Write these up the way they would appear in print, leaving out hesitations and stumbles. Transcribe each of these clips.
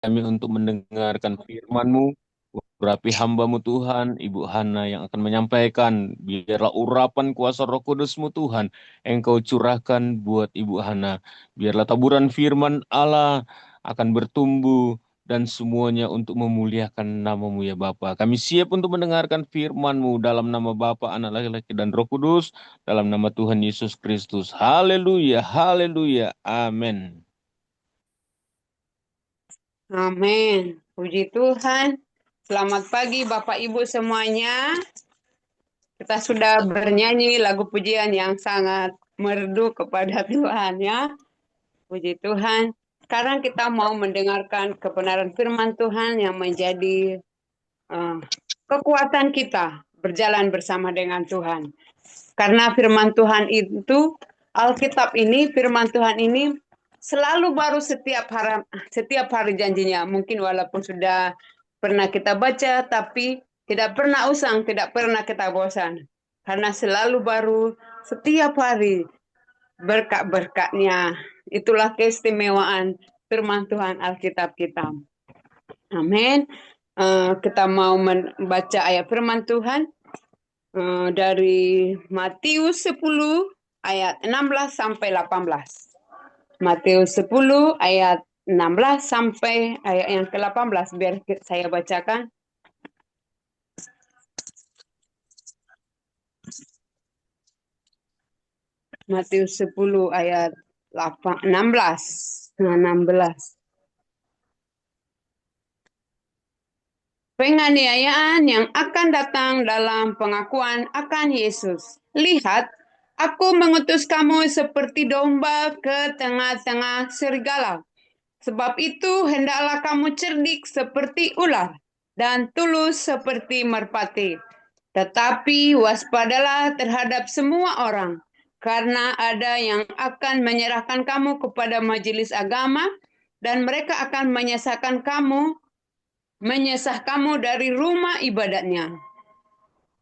kami untuk mendengarkan firman-Mu. Urapi hamba-Mu Tuhan, Ibu Hana yang akan menyampaikan. Biarlah urapan kuasa Roh Kudus-Mu Tuhan, Engkau curahkan buat Ibu Hana. Biarlah taburan firman Allah akan bertumbuh dan semuanya untuk memuliakan nama-Mu ya Bapa. Kami siap untuk mendengarkan firman-Mu dalam nama Bapa, Anak laki-laki dan Roh Kudus, dalam nama Tuhan Yesus Kristus. Haleluya, haleluya, amin. Amin. Puji Tuhan. Selamat pagi Bapak Ibu semuanya. Kita sudah bernyanyi lagu pujian yang sangat merdu kepada Tuhan ya. Puji Tuhan. Sekarang kita mau mendengarkan kebenaran firman Tuhan yang menjadi eh, kekuatan kita berjalan bersama dengan Tuhan. Karena firman Tuhan itu, Alkitab ini, firman Tuhan ini selalu baru setiap hari janjinya. Mungkin walaupun sudah pernah kita baca, tapi tidak pernah usang, tidak pernah kita bosan. Karena selalu baru setiap hari berkat-berkatnya. Itulah keistimewaan firman Tuhan Alkitab kita. Amin. Kita mau membaca ayat firman Tuhan dari Matius 10 ayat 16 sampai 18. Matius 10 ayat 16 sampai ayat yang ke-18. Biar saya bacakan. Matius 10 ayat 16. Nah, 16. Penganiayaan yang akan datang dalam pengakuan akan Yesus. Lihat, aku mengutus kamu seperti domba ke tengah-tengah serigala. Sebab itu hendaklah kamu cerdik seperti ular dan tulus seperti merpati. Tetapi waspadalah terhadap semua orang, karena ada yang akan menyerahkan kamu kepada majelis agama, dan mereka akan menyesah kamu dari rumah ibadatnya.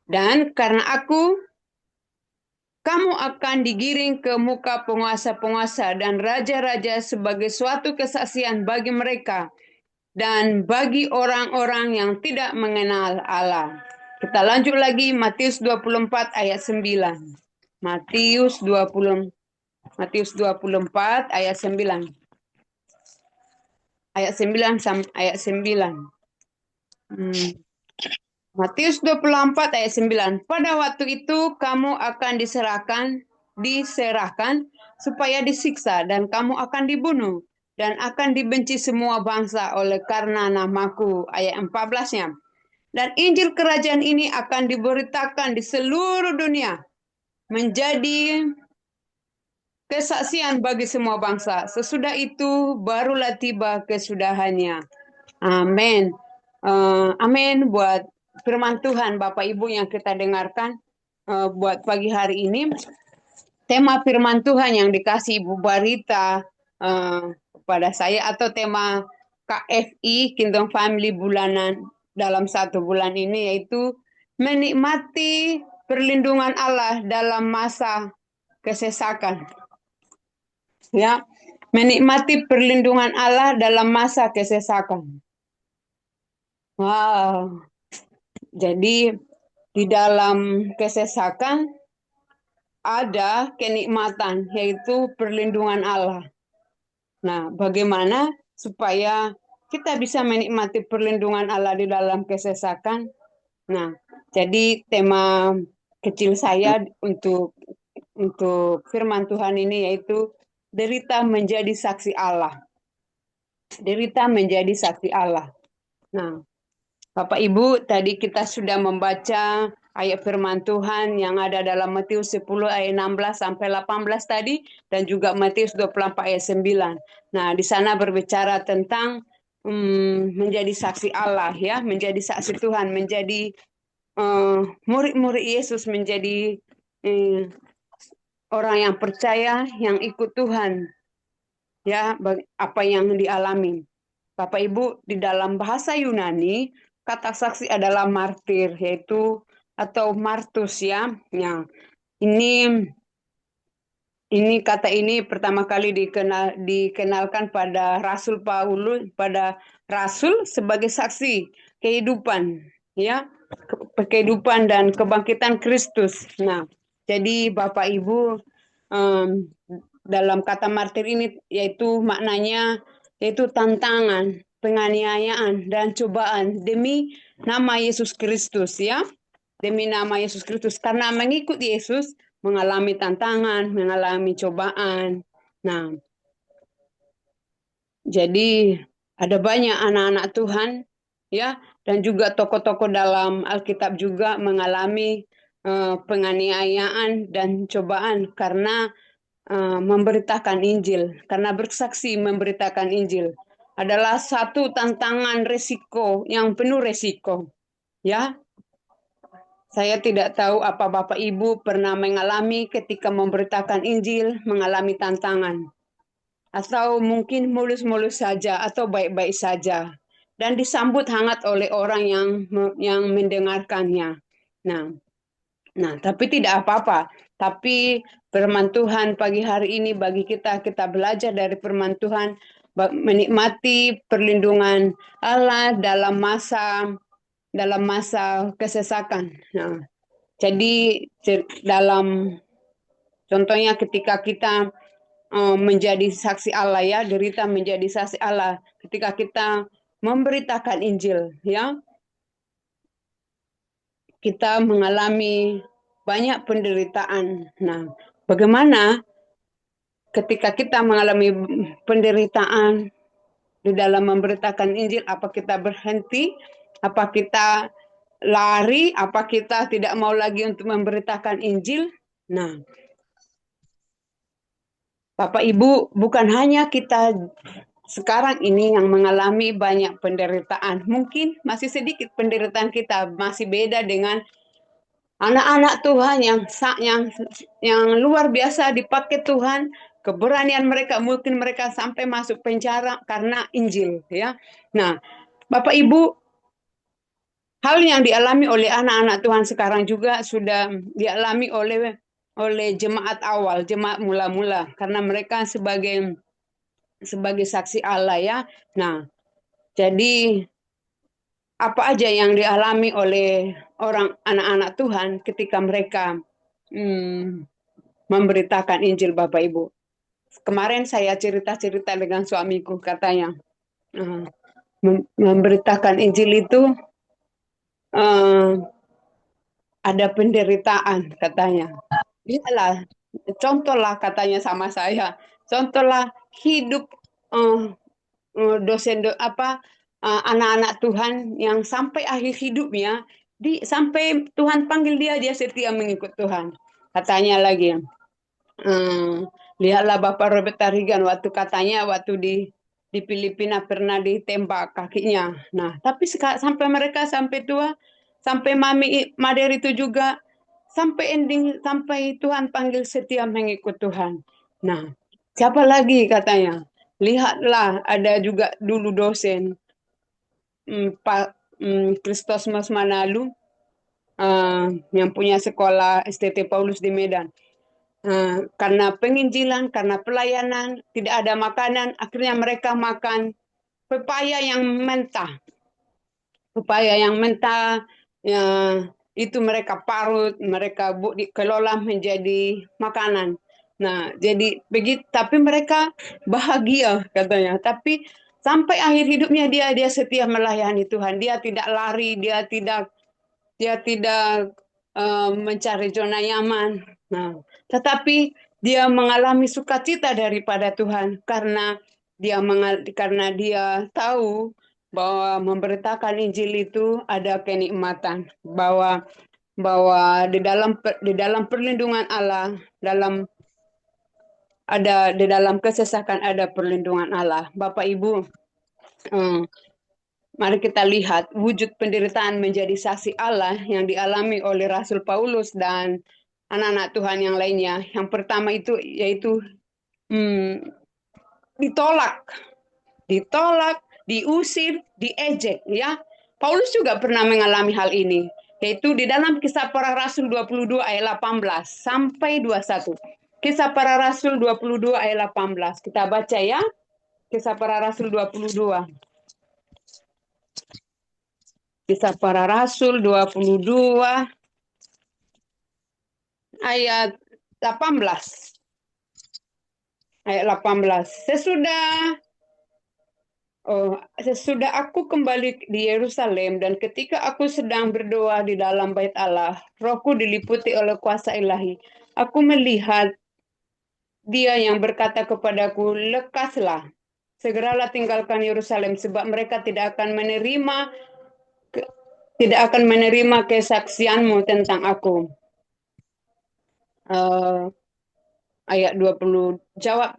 Dan karena aku, kamu akan digiring ke muka penguasa-penguasa dan raja-raja sebagai suatu kesaksian bagi mereka dan bagi orang-orang yang tidak mengenal Allah. Kita lanjut lagi Matius 24 ayat 9. Matius 24 ayat 9. Ayat 9 sampai ayat 9. Matius 24 ayat 9. Pada waktu itu kamu akan diserahkan supaya disiksa dan kamu akan dibunuh dan akan dibenci semua bangsa oleh karena namaku. Ayat 14-nya. Dan Injil kerajaan ini akan diberitakan di seluruh dunia menjadi kesaksian bagi semua bangsa. Sesudah itu barulah tiba kesudahannya. Amin. Amin buat firman Tuhan Bapak Ibu yang kita dengarkan buat pagi hari ini. Tema firman Tuhan yang dikasih Ibu Barita kepada saya atau tema KFI Kingdom Family bulanan dalam 1 bulan ini yaitu menikmati perlindungan Allah dalam masa kesesakan. Ya, menikmati perlindungan Allah dalam masa kesesakan. Wow. Jadi di dalam kesesakan ada kenikmatan yaitu perlindungan Allah. Nah, bagaimana supaya kita bisa menikmati perlindungan Allah di dalam kesesakan? Nah, jadi tema kecil saya untuk firman Tuhan ini yaitu derita menjadi saksi Allah. Derita menjadi saksi Allah. Nah, Bapak Ibu, tadi kita sudah membaca ayat firman Tuhan yang ada dalam Matius 10 ayat 16 sampai 18 tadi dan juga Matius 24 ayat 9. Nah, di sana berbicara tentang menjadi saksi Allah ya, menjadi saksi Tuhan, menjadi murid-murid Yesus, menjadi orang yang percaya, yang ikut Tuhan. Ya, apa yang dialami. Bapak Ibu, di dalam bahasa Yunani, kata saksi adalah martir, yaitu atau martus ya. Ya. Ini kata ini pertama kali dikenalkan pada Rasul Paulus, pada rasul sebagai saksi kehidupan, ya, kehidupan dan kebangkitan Kristus. Nah, jadi Bapak Ibu, dalam kata martir ini yaitu maknanya yaitu tantangan, penganiayaan dan cobaan demi nama Yesus Kristus, ya. Demi nama Yesus Kristus, karena mengikut Yesus mengalami tantangan, mengalami cobaan. Nah, jadi ada banyak anak-anak Tuhan, ya, dan juga tokoh-tokoh dalam Alkitab juga mengalami penganiayaan dan cobaan karena memberitakan Injil, karena bersaksi memberitakan Injil adalah satu tantangan resiko yang penuh resiko, ya. Saya tidak tahu apa Bapak Ibu pernah mengalami ketika memberitakan Injil, mengalami tantangan. Atau mungkin mulus-mulus saja atau baik-baik saja. Dan disambut hangat oleh orang yang mendengarkannya. Nah, tapi tidak apa-apa. Tapi firman Tuhan pagi hari ini bagi kita, kita belajar dari firman Tuhan, menikmati perlindungan Allah dalam masa kesesakan. Nah, jadi dalam contohnya ketika kita menjadi saksi Allah, ya, derita menjadi saksi Allah ketika kita memberitakan Injil, ya, kita mengalami banyak penderitaan. Nah, bagaimana ketika kita mengalami penderitaan di dalam memberitakan Injil? Apa kita berhenti? Apa kita lari? Apa kita tidak mau lagi untuk memberitakan Injil? Nah, Bapak Ibu, bukan hanya kita sekarang ini yang mengalami banyak penderitaan. Mungkin masih sedikit penderitaan kita, masih beda dengan anak-anak Tuhan yang luar biasa dipakai Tuhan, keberanian mereka, mungkin mereka sampai masuk penjara karena Injil, ya. Nah, Bapak Ibu, hal yang dialami oleh anak-anak Tuhan sekarang juga sudah dialami oleh jemaat awal, jemaat mula-mula, karena mereka sebagai saksi Allah, ya. Nah, jadi apa aja yang dialami oleh anak-anak Tuhan ketika mereka memberitakan Injil, Bapak Ibu. Kemarin saya cerita-cerita dengan suamiku, katanya memberitakan Injil itu ada penderitaan, katanya. Iyalah, contohlah, katanya sama saya, contohlah hidup dosen anak-anak Tuhan yang sampai akhir hidupnya, sampai Tuhan panggil dia setia mengikut Tuhan. Katanya lagi, lihatlah Bapak Robert Tarigan waktu di Filipina pernah ditembak kakinya. Nah, tapi sampai mereka sampai tua, sampai Mami Mader itu juga sampai ending, sampai Tuhan panggil setia mengikut Tuhan. Nah, siapa lagi, katanya? Lihatlah, ada juga dulu dosen Pak Christos Mas Manalu, yang punya sekolah STT Paulus di Medan. Karena penginjilan, karena pelayanan, tidak ada makanan, akhirnya mereka makan pepaya yang mentah. Pepaya yang mentah, ya, itu mereka parut, mereka dikelola menjadi makanan. Nah, jadi begitu, tapi mereka bahagia, katanya. Tapi sampai akhir hidupnya dia setia melayani Tuhan. Dia tidak lari, dia tidak mencari zona nyaman. Nah, tetapi dia mengalami sukacita daripada Tuhan karena dia tahu bahwa memberitakan Injil itu ada kenikmatan, bahwa di dalam perlindungan Allah, di dalam kesesakan ada perlindungan Allah. Bapak Ibu, mari kita lihat wujud penderitaan menjadi saksi Allah yang dialami oleh Rasul Paulus dan anak-anak Tuhan yang lainnya. Yang pertama itu yaitu ditolak, diusir, diejek, ya. Paulus juga pernah mengalami hal ini, yaitu di dalam Kisah Para Rasul 22 ayat 18 sampai 21. Kisah Para Rasul 22 ayat 18. Kita baca, ya. Kisah Para Rasul 22. Kisah Para Rasul 22 ayat 18. Ayat 18. Sesudah aku kembali di Yerusalem dan ketika aku sedang berdoa di dalam bait Allah, rohku diliputi oleh kuasa ilahi. Aku melihat Dia yang berkata kepadaku, lekaslah, segeralah tinggalkan Yerusalem sebab mereka tidak akan menerima kesaksianmu tentang aku. Ayat 20,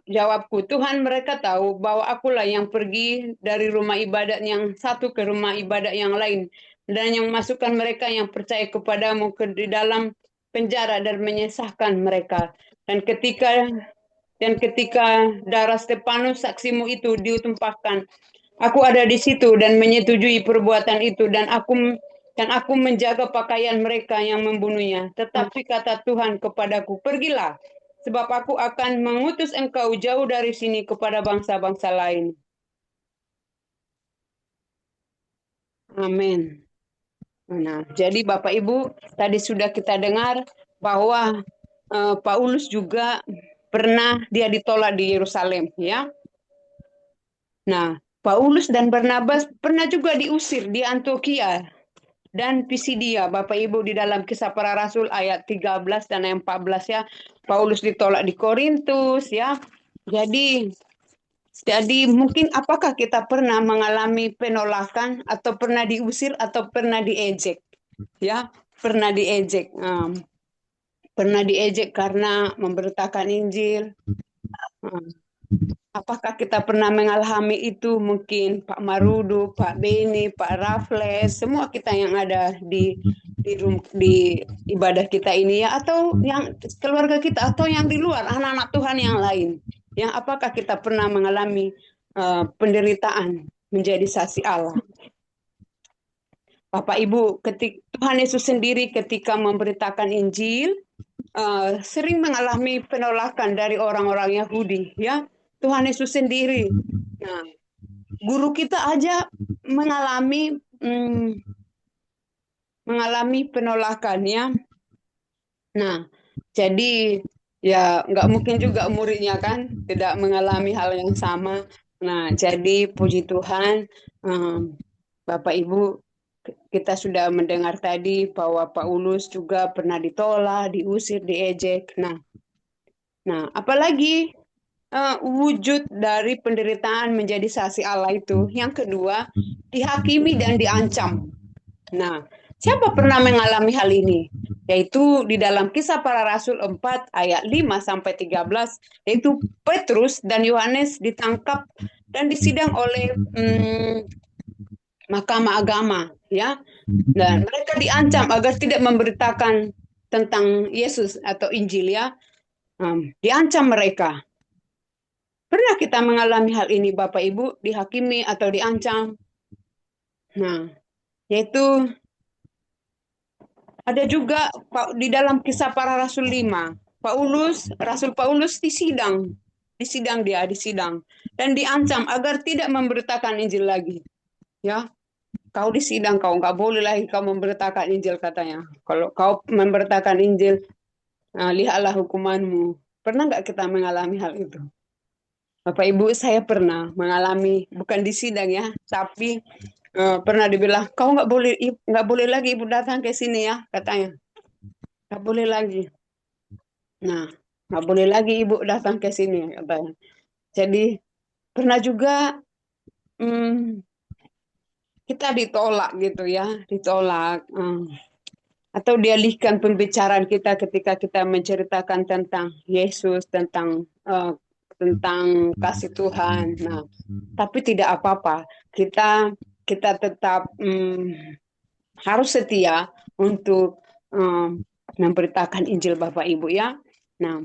jawabku, Tuhan, mereka tahu bahwa akulah yang pergi dari rumah ibadat yang satu ke rumah ibadat yang lain, dan yang masukkan mereka yang percaya kepadamu ke di dalam penjara dan menyesahkan mereka. Dan ketika darah Stefanus saksimu itu ditumpahkan, aku ada di situ dan menyetujui perbuatan itu, dan aku menjaga pakaian mereka yang membunuhnya. Tetapi kata Tuhan kepadaku, pergilah, sebab aku akan mengutus engkau jauh dari sini kepada bangsa-bangsa lain. Amin. Nah, jadi Bapak Ibu, tadi sudah kita dengar bahwa Paulus juga pernah dia ditolak di Yerusalem, ya. Nah, Paulus dan Barnabas pernah juga diusir di Antioquia dan Pisidia, Bapak Ibu, di dalam Kisah Para Rasul ayat 13 dan ayat 14, ya. Paulus ditolak di Korintus, ya. Jadi mungkin apakah kita pernah mengalami penolakan atau pernah diusir atau pernah diejek, ya? Pernah diejek. Pernah diejek karena memberitakan Injil. Apakah kita pernah mengalami itu? Mungkin Pak Marudu, Pak Beni, Pak Raffles, semua kita yang ada di ibadah kita ini, ya, atau yang keluarga kita, atau yang di luar, anak-anak Tuhan yang lain. Yang apakah kita pernah mengalami penderitaan menjadi saksi Allah? Bapak Ibu, Tuhan Yesus sendiri ketika memberitakan Injil sering mengalami penolakan dari orang-orang Yahudi, ya. Tuhan Yesus sendiri. Nah, guru kita aja mengalami penolakan, ya. Nah, jadi ya nggak mungkin juga muridnya kan tidak mengalami hal yang sama. Nah, jadi puji Tuhan, Bapak Ibu, kita sudah mendengar tadi bahwa Paulus juga pernah ditolak, diusir, diejek. Nah, apalagi wujud dari penderitaan menjadi saksi Allah itu. Yang kedua, dihakimi dan diancam. Nah, siapa pernah mengalami hal ini? Yaitu di dalam Kisah Para Rasul 4 ayat 5 sampai 13, yaitu Petrus dan Yohanes ditangkap dan disidang oleh Mahkamah Agama, ya. Dan mereka diancam agar tidak memberitakan tentang Yesus atau Injil, ya. Diancam mereka. Pernah kita mengalami hal ini, Bapak Ibu, dihakimi atau diancam? Nah, yaitu ada juga di dalam Kisah Para Rasul 5, Rasul Paulus disidang dan diancam agar tidak memberitakan Injil lagi. Ya, kau disidang, kau nggak boleh lagi kau memberitakan Injil, katanya. Kalau kau memberitakan Injil, lihatlah hukumanmu. Pernah nggak kita mengalami hal itu? Bapak Ibu, saya pernah mengalami, bukan di sidang, ya, tapi pernah dibilang, kau nggak boleh lagi ibu datang ke sini, ya, katanya. Nggak boleh lagi. Nah, nggak boleh lagi ibu datang ke sini, katanya. Jadi pernah juga kita ditolak gitu, ya, ditolak. Atau dialihkan pembicaraan kita ketika kita menceritakan tentang Yesus, tentang kasih Tuhan. Nah, tapi tidak apa-apa. Kita tetap harus setia untuk memberitakan Injil, Bapak Ibu, ya. Nah,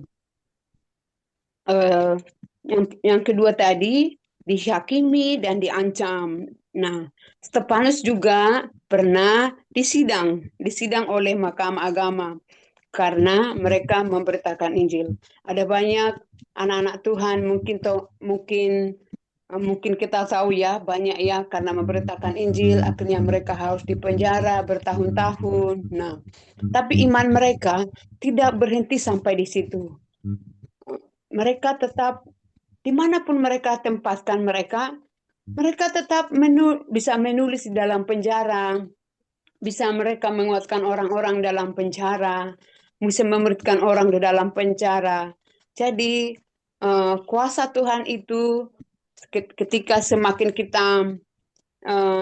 yang kedua tadi dihakimi dan diancam. Nah, Stefanus juga pernah disidang oleh Mahkamah Agama karena mereka memberitakan Injil. Ada banyak anak-anak Tuhan mungkin Mungkin kita tahu ya, banyak ya karena memberitakan Injil, akhirnya mereka harus dipenjara bertahun-tahun. Nah, tapi iman mereka tidak berhenti sampai di situ. Mereka tetap, dimanapun mereka tempatkan mereka, mereka tetap bisa menulis di dalam penjara, bisa mereka menguatkan orang-orang dalam penjara, bisa memberikan orang di dalam penjara. Jadi, kuasa Tuhan itu ketika semakin kita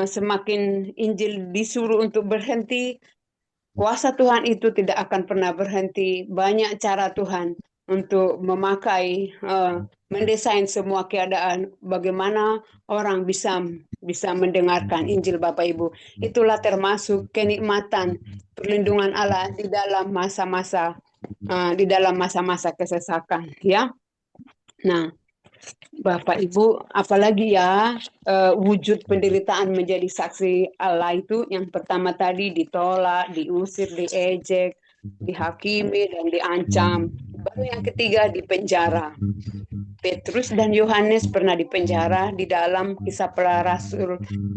semakin Injil disuruh untuk berhenti, kuasa Tuhan itu tidak akan pernah berhenti. Banyak cara Tuhan untuk memakai, mendesain semua keadaan, bagaimana orang bisa mendengarkan Injil Bapak Ibu. Itulah termasuk kenikmatan perlindungan Allah di dalam masa-masa kesesakan, ya. Nah, Bapak Ibu, apalagi ya wujud penderitaan menjadi saksi Allah itu yang pertama tadi ditolak, diusir, diejek, dihakimi dan diancam. Baru yang ketiga dipenjara. Petrus dan Yohanes pernah dipenjara di dalam Kisah Para Rasul 4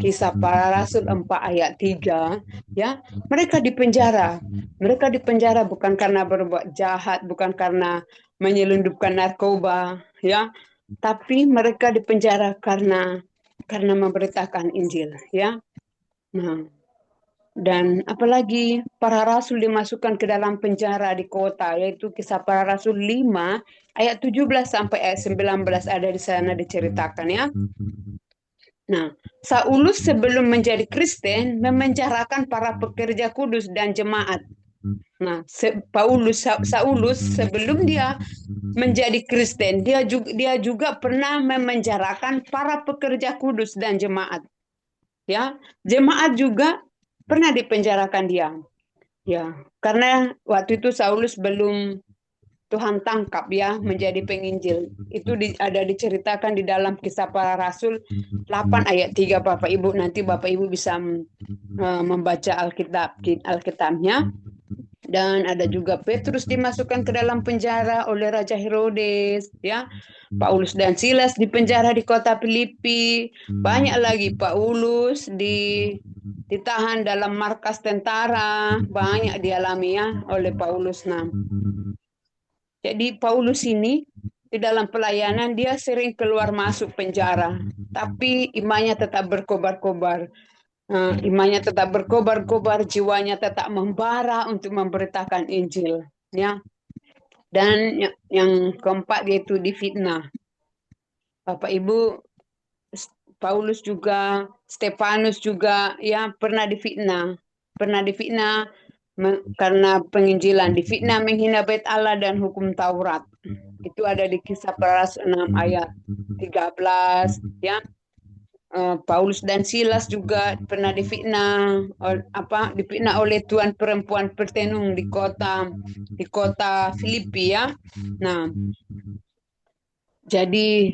ayat 3, ya. Mereka dipenjara. Mereka dipenjara bukan karena berbuat jahat, bukan karena menyelundupkan narkoba, ya, tapi mereka dipenjara karena memberitakan Injil, ya. Nah, dan apalagi para rasul dimasukkan ke dalam penjara di kota, yaitu Kisah Para Rasul 5 ayat 17 sampai ayat 19 ada di sana diceritakan, ya. Nah, Saulus sebelum menjadi Kristen memenjarakan para pekerja kudus dan jemaat. Nah, Saulus sebelum dia menjadi Kristen, dia juga pernah memenjarakan para pekerja kudus dan jemaat. Ya, jemaat juga pernah dipenjarakan dia. Ya, karena waktu itu Saulus belum Tuhan tangkap ya menjadi penginjil. Itu ada diceritakan di dalam Kisah Para Rasul 8 ayat 3 Bapak Ibu. Nanti Bapak Ibu bisa membaca Alkitabnya. Dan ada juga Petrus dimasukkan ke dalam penjara oleh Raja Herodes, ya. Paulus dan Silas dipenjara di kota Filipi. Banyak lagi Paulus ditahan dalam markas tentara. Banyak dialami ya oleh Paulus. Nah, jadi Paulus ini di dalam pelayanan dia sering keluar masuk penjara, tapi imannya tetap berkobar-kobar. Imannya tetap berkobar-kobar, jiwanya tetap membara untuk memberitakan Injil, ya. Dan yang keempat yaitu difitnah. Bapak Ibu, Paulus juga, Stefanus juga, ya, pernah difitnah karena penginjilan, difitnah menghina bait Allah dan hukum Taurat. Itu ada di Kisah Para Rasul 6 ayat 13, ya. Paulus dan Silas juga pernah difitnah oleh tuan perempuan pertenung di kota Filipi, ya. Nah, jadi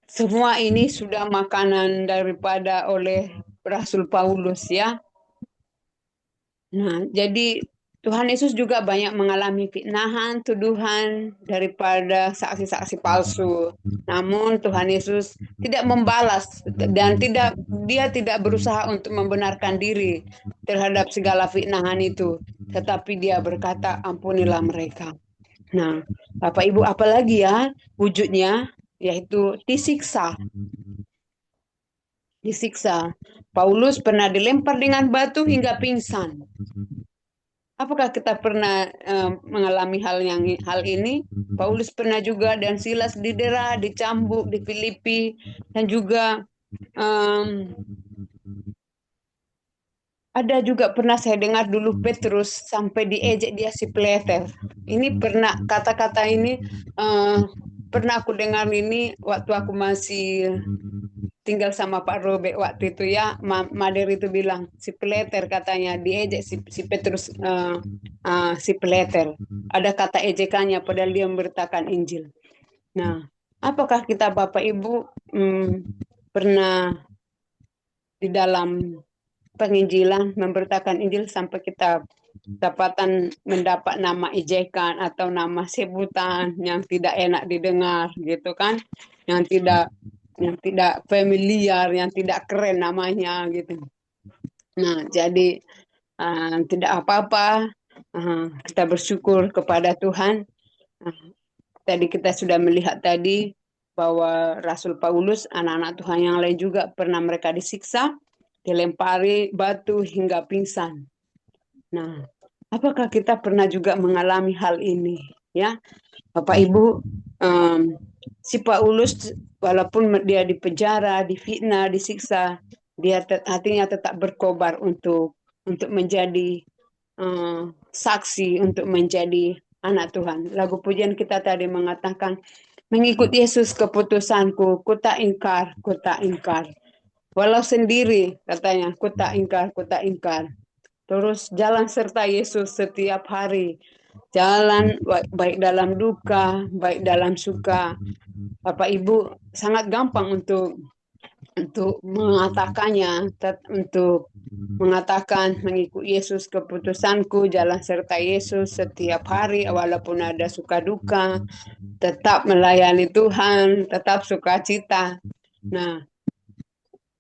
semua ini sudah makanan daripada oleh Rasul Paulus, ya. Nah, jadi Tuhan Yesus juga banyak mengalami fitnahan, tuduhan daripada saksi-saksi palsu. Namun Tuhan Yesus tidak membalas dan dia tidak berusaha untuk membenarkan diri terhadap segala fitnahan itu, tetapi dia berkata, ampunilah mereka. Nah, Bapak Ibu, apalagi ya wujudnya, yaitu disiksa. Paulus pernah dilempar dengan batu hingga pingsan. Apakah kita pernah mengalami hal ini? Paulus pernah juga, dan Silas didera, dicambuk di Filipi, dan juga ada juga pernah saya dengar dulu Petrus sampai diejek dia si Pleter. Ini pernah kata-kata ini pernah aku dengar ini waktu aku masih tinggal sama Pak Robek waktu itu, ya. Mader itu bilang si Pleter, katanya diejek si Petrus, si Pleter. Ada kata ejekannya padahal dia memberitakan Injil. Nah, apakah kita Bapak Ibu pernah di dalam penginjilan memberitakan Injil sampai kita mendapat nama ejekan atau nama sebutan yang tidak enak didengar, gitu kan, yang tidak yang tidak familiar, yang tidak keren namanya gitu. Nah, jadi tidak apa-apa. Kita bersyukur kepada Tuhan. Ah, Tadi kita sudah melihat tadi bahwa Rasul Paulus, anak-anak Tuhan yang lain juga pernah mereka disiksa, dilempari batu hingga pingsan. Nah, apakah kita pernah juga mengalami hal ini? Ya, Bapak Ibu, si Paulus walaupun dia dipenjara, difitnah, disiksa, dia hatinya tetap berkobar untuk menjadi saksi, untuk menjadi anak Tuhan. Lagu pujian kita tadi mengatakan, mengikut Yesus keputusanku, ku tak ingkar, ku tak ingkar. Walau sendiri, katanya, ku tak ingkar, ku tak ingkar. Terus jalan serta Yesus setiap hari. Jalan baik dalam duka, baik dalam suka. Bapak Ibu sangat gampang untuk mengatakannya, untuk mengatakan mengikut Yesus keputusanku, jalan serta Yesus setiap hari walaupun ada suka duka, tetap melayani Tuhan, tetap sukacita. Nah,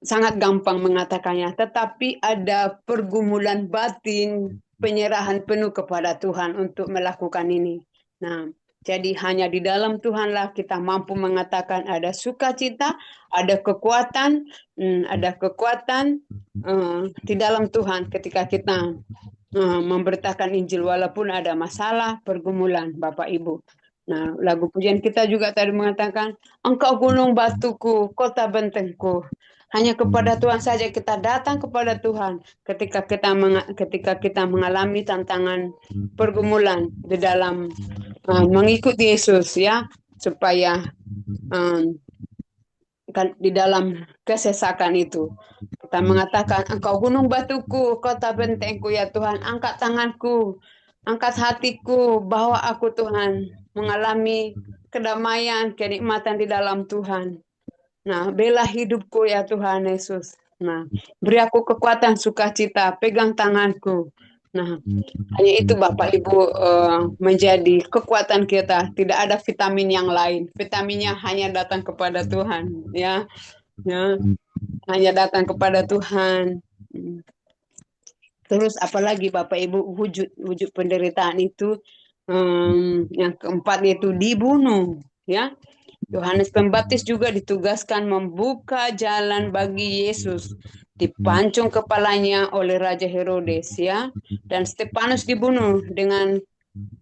sangat gampang mengatakannya, tetapi ada pergumulan batin, penyerahan penuh kepada Tuhan untuk melakukan ini. Nah, jadi hanya di dalam Tuhanlah kita mampu mengatakan ada sukacita, ada kekuatan di dalam Tuhan ketika kita memberitakan Injil walaupun ada masalah, pergumulan, Bapak Ibu. Nah, lagu pujian kita juga tadi mengatakan, Engkau gunung batuku, kota bentengku. Hanya kepada Tuhan saja kita datang kepada Tuhan ketika kita mengalami tantangan pergumulan di dalam mengikuti Yesus, ya, supaya di dalam kesesakan itu kita mengatakan, Engkau gunung batuku, kota bentengku, ya Tuhan, angkat tanganku, angkat hatiku, bawa aku Tuhan mengalami kedamaian, kenikmatan di dalam Tuhan. Nah, bela hidupku ya Tuhan Yesus. Nah, beri aku kekuatan sukacita, pegang tanganku. Nah, hanya itu Bapak Ibu menjadi kekuatan kita. Tidak ada vitamin yang lain. Vitaminnya hanya datang kepada Tuhan, ya. Ya, hanya datang kepada Tuhan. Terus apalagi Bapak Ibu wujud penderitaan itu yang keempat yaitu dibunuh, ya. Yohanes Pembaptis juga ditugaskan membuka jalan bagi Yesus, dipancung kepalanya oleh Raja Herodes, ya, dan Stefanus dibunuh dengan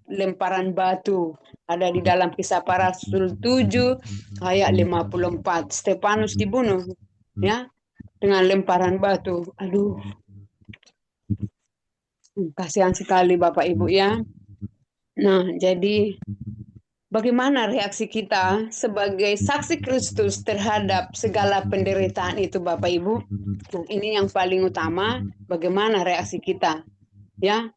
lemparan batu. Ada di dalam Kisah Para Rasul 7 ayat 54. Stefanus dibunuh, ya, dengan lemparan batu. Aduh, kasihan sekali Bapak Ibu, ya. Nah, jadi bagaimana reaksi kita sebagai saksi Kristus terhadap segala penderitaan itu, Bapak Ibu? Nah, ini yang paling utama, bagaimana reaksi kita, ya.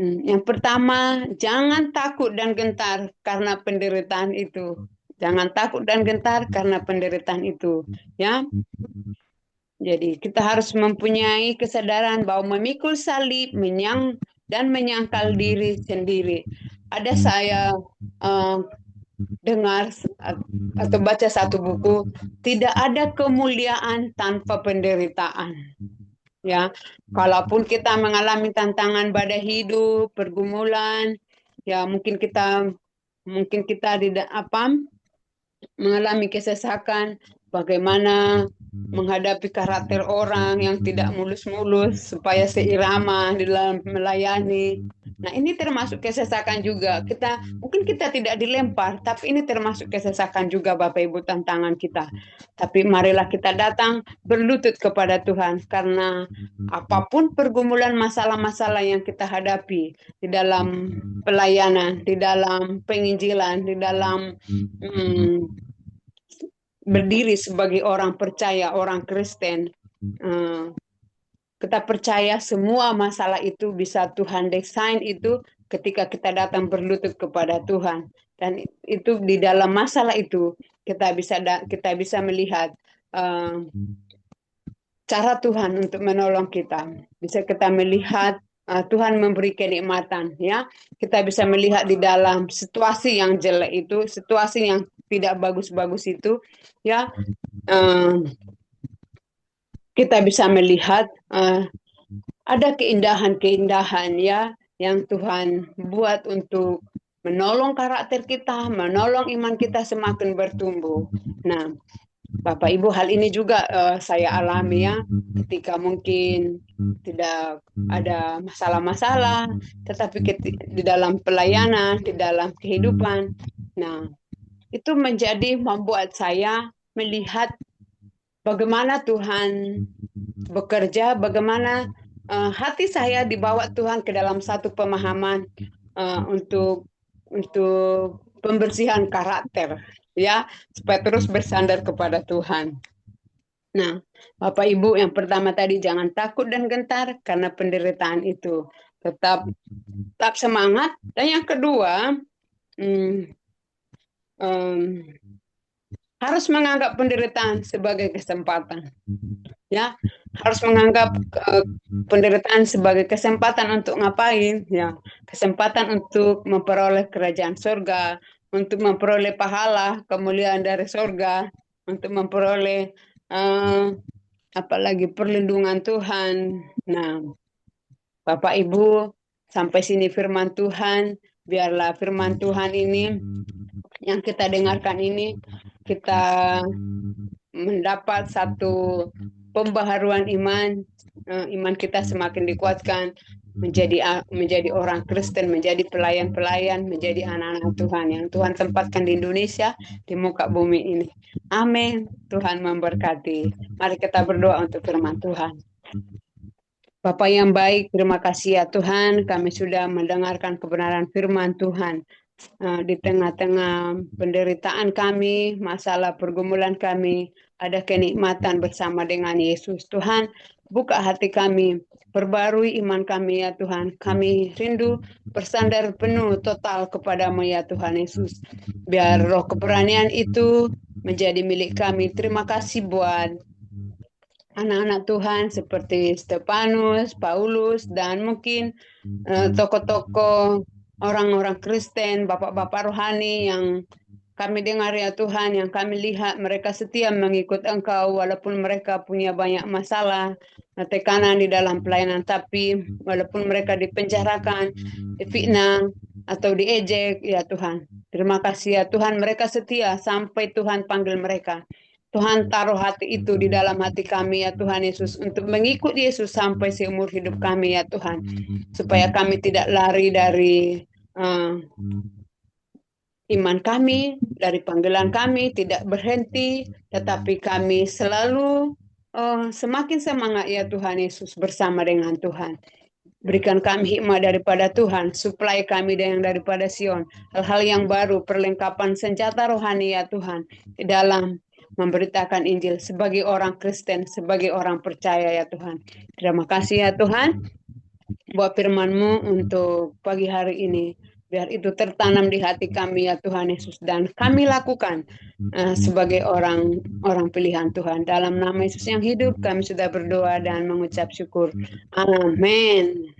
Yang pertama, jangan takut dan gentar karena penderitaan itu. Jangan takut dan gentar karena penderitaan itu, ya. Jadi kita harus mempunyai kesadaran bahwa memikul salib dan menyangkal diri sendiri. Ada saya dengar atau baca satu buku, tidak ada kemuliaan tanpa penderitaan. Ya, kalaupun kita mengalami tantangan pada hidup, pergumulan, ya mungkin kita tidak mengalami kesesakan, bagaimana menghadapi karakter orang yang tidak mulus-mulus supaya seirama di dalam melayani. Nah, ini termasuk kesesakan juga. Mungkin kita tidak dilempar, tapi ini termasuk kesesakan juga Bapak Ibu, tantangan kita. Tapi marilah kita datang berlutut kepada Tuhan karena apapun pergumulan masalah-masalah yang kita hadapi di dalam pelayanan, di dalam penginjilan, di dalam berdiri sebagai orang percaya, orang Kristen, kita percaya semua masalah itu bisa Tuhan desain itu ketika kita datang berlutut kepada Tuhan. Dan itu di dalam masalah itu kita bisa melihat cara Tuhan untuk menolong kita. Bisa kita melihat Tuhan memberi kenikmatan, ya. Kita bisa melihat di dalam situasi yang jelek itu, situasi yang tidak bagus-bagus itu, ya eh, kita bisa melihat ada keindahan-keindahan ya yang Tuhan buat untuk menolong karakter kita, menolong iman kita semakin bertumbuh. Nah, Bapak Ibu, hal ini juga saya alami ya, ketika mungkin tidak ada masalah-masalah, tetapi di dalam pelayanan, di dalam kehidupan. Nah, itu menjadi membuat saya melihat bagaimana Tuhan bekerja, bagaimana hati saya dibawa Tuhan ke dalam satu pemahaman untuk pembersihan karakter, ya, supaya terus bersandar kepada Tuhan. Nah, Bapak Ibu, yang pertama tadi jangan takut dan gentar karena penderitaan itu. Tetap semangat. Dan yang kedua, hmm, harus menganggap penderitaan sebagai kesempatan. Ya, harus menganggap penderitaan sebagai kesempatan untuk ngapain? Ya, kesempatan untuk memperoleh kerajaan surga, untuk memperoleh pahala, kemuliaan dari surga, untuk memperoleh apalagi perlindungan Tuhan. Nah, Bapak Ibu, sampai sini firman Tuhan. Biarlah firman Tuhan ini yang kita dengarkan ini kita mendapat satu pembaharuan iman, iman kita semakin dikuatkan menjadi orang Kristen, menjadi pelayan-pelayan, menjadi anak-anak Tuhan yang Tuhan tempatkan di Indonesia, di muka bumi ini. Amin. Tuhan memberkati. Mari kita berdoa untuk firman Tuhan. Bapak yang baik, terima kasih ya Tuhan, kami sudah mendengarkan kebenaran firman Tuhan. Di tengah-tengah penderitaan kami, masalah pergumulan kami, ada kenikmatan bersama dengan Yesus. Tuhan, buka hati kami, perbarui iman kami ya Tuhan. Kami rindu bersandar penuh total kepadamu ya Tuhan Yesus. Biar roh keberanian itu menjadi milik kami. Terima kasih buat anak-anak Tuhan seperti Stefanus, Paulus, dan mungkin tokoh-tokoh orang-orang Kristen, bapak-bapak rohani yang kami dengar ya Tuhan, yang kami lihat mereka setia mengikut Engkau walaupun mereka punya banyak masalah, tekanan di dalam pelayanan, tapi walaupun mereka dipenjarakan, difitnah, atau diejek, ya Tuhan. Terima kasih ya Tuhan, mereka setia sampai Tuhan panggil mereka. Tuhan taruh hati itu di dalam hati kami ya Tuhan Yesus untuk mengikut Yesus sampai seumur hidup kami ya Tuhan. Supaya kami tidak lari dari iman kami, dari panggilan kami, tidak berhenti, tetapi kami selalu semakin semangat ya Tuhan Yesus bersama dengan Tuhan. Berikan kami hikmah daripada Tuhan, suplai kami yang daripada Sion, hal-hal yang baru, perlengkapan senjata rohani ya Tuhan, di dalam memberitakan Injil sebagai orang Kristen, sebagai orang percaya ya Tuhan. Terima kasih ya Tuhan buat firman-Mu untuk pagi hari ini. Biar itu tertanam di hati kami ya Tuhan Yesus. Dan kami lakukan sebagai orang pilihan Tuhan. Dalam nama Yesus yang hidup kami sudah berdoa dan mengucap syukur. Amin.